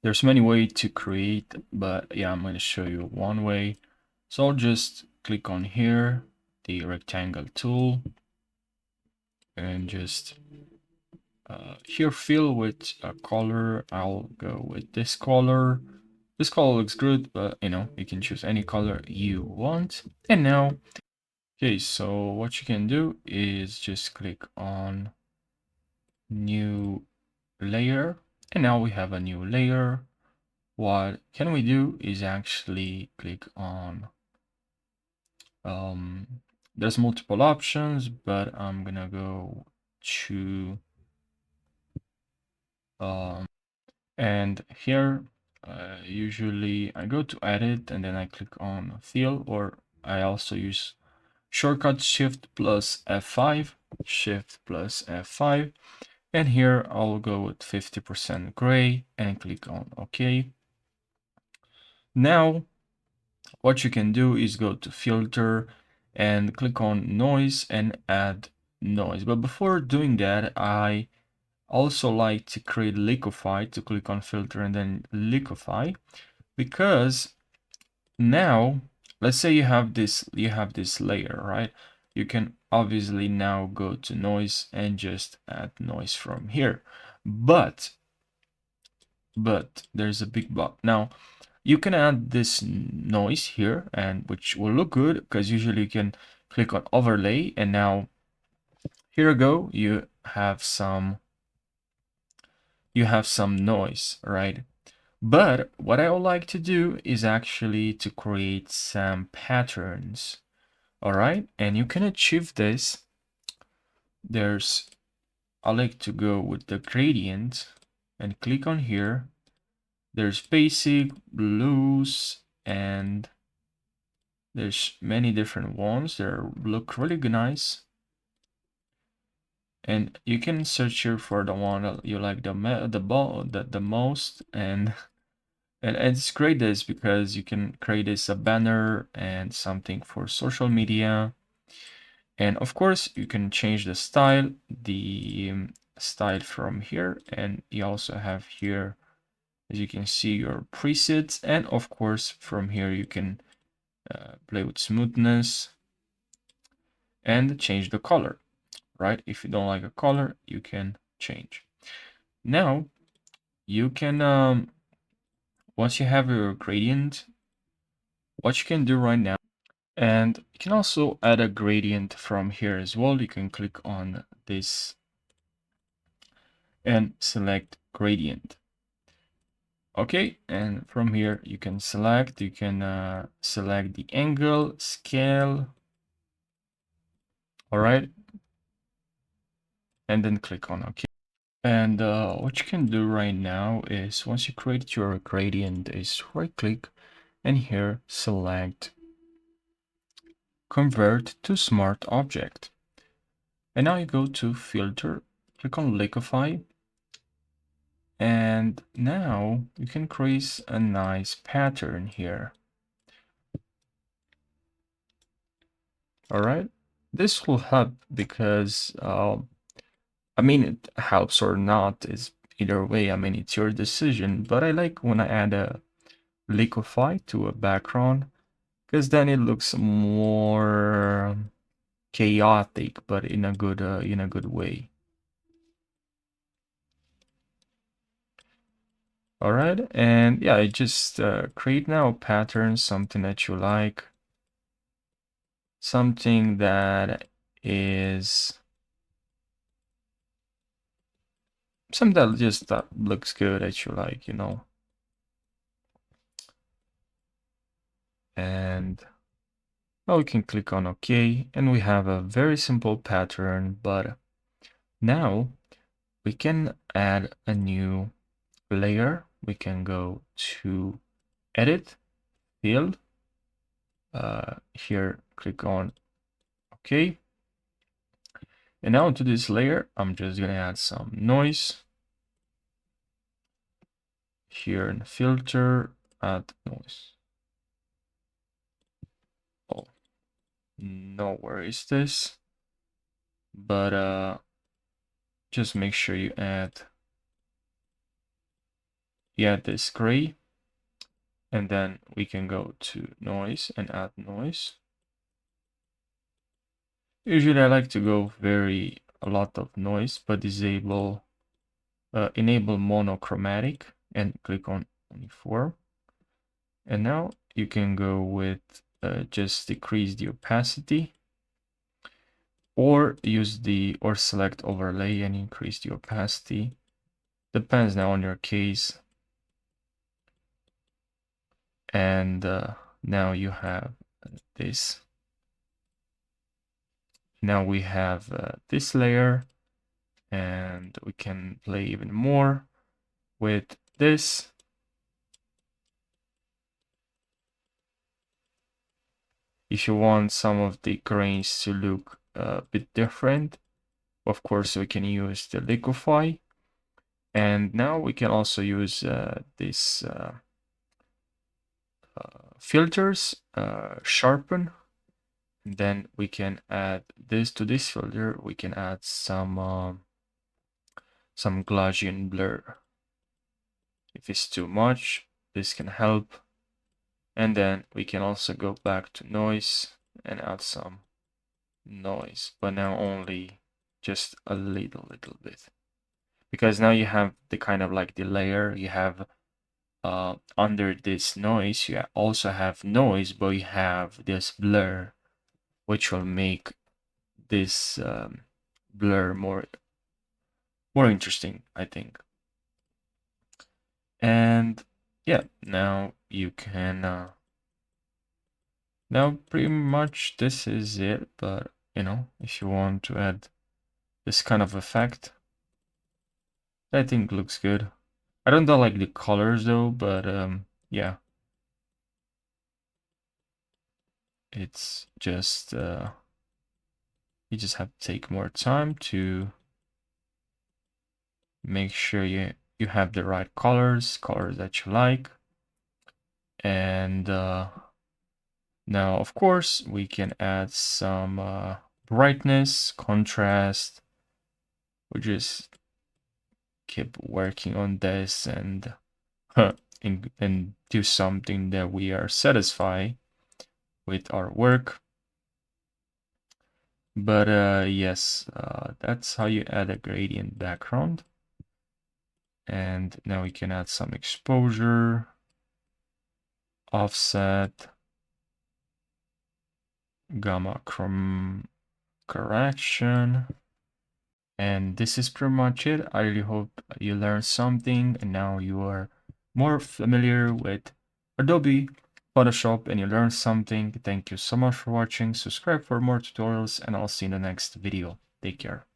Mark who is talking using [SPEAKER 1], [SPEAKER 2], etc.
[SPEAKER 1] There's many ways to create, but yeah, I'm going to show you one way. So I'll just click on here, the rectangle tool, and just here fill with a color. I'll go with this color. This color looks good, but you can choose any color you want. And now, okay, so what you can do is just click on new layer, and now we have a new layer. What can we do is actually click on um, there's multiple options, but I'm gonna go to and here usually I go to edit and then I click on fill, or I also use shortcut shift plus F5, shift plus F5, and here I'll go with 50% gray and click on OK. Now what you can do is go to filter and click on noise and add noise. But before doing that, I also like to create liquify, to click on filter and then liquify, because now let's say you have this layer, right? You can obviously now go to noise and just add noise from here. But there's a big but. Now you can add this noise here, and which will look good because usually you can click on overlay, and now here you go, you have some noise, right? But what I would like to do is actually to create some patterns. All right, and you can achieve this. I like to go with the gradient and click on here. There's basic, blues, and there's many different ones that look really nice. And you can search here for the one that you like the most, and it's great this because you can create this a banner and something for social media. And of course you can change the style, style from here, and you also have here, as you can see, your presets, and of course from here you can play with smoothness and change the color, right? If you don't like a color, you can change. Now you can once you have your gradient, what you can do right now, and you can also add a gradient from here as well. You can click on this and select gradient. Okay, and from here you can select the angle, scale, all right, and then click on OK. And what you can do right now is once you create your gradient is right click and here select convert to smart object. And now you go to filter, click on liquify, and now you can create a nice pattern here. All right, this will help because I mean, it helps or not is either way. I mean, it's your decision, but I like when I add a liquify to a background because then it looks more chaotic, but in a good way. All right, and yeah, I just create now a pattern, something that you like, something that is something that just that looks good that you like. And now we can click on OK, and we have a very simple pattern, but now we can add a new layer. We can go to edit, fill, here click on OK. And now to this layer, I'm just gonna add some noise. Here in filter, add noise. Oh, no, where is this? But just make sure you add you add this gray, and then we can go to noise and add noise. Usually I like to go a lot of noise, but enable monochromatic and click on uniform. And now you can go with just decrease the opacity, or or select overlay and increase the opacity. Depends now on your case. And now you have this. Now we have this layer, and we can play even more with this. If you want some of the grains to look a bit different, of course, we can use the liquify. And now we can also use this filters, sharpen. And then we can add this to this filter. We can add some Gaussian blur. If it's too much, this can help. And then we can also go back to noise and add some noise, but now only just a little bit. Because now you have the kind of like the layer, you have under this noise, you also have noise, but you have this blur, which will make this blur more interesting, I think. And yeah, now you can now pretty much this is it. But you know, if you want to add this kind of effect, I think looks good. I don't like the colors though, but yeah, it's just you just have to take more time to make sure you have the right colors that you like. And now of course we can add some brightness, contrast. We just keep working on this and and do something that we are satisfied with our work. But yes, that's how you add a gradient background. And now we can add some exposure, offset, gamma correction. And this is pretty much it. I really hope you learned something and now you are more familiar with Adobe Photoshop and you learned something. Thank you so much for watching. Subscribe for more tutorials and I'll see you in the next video. Take care.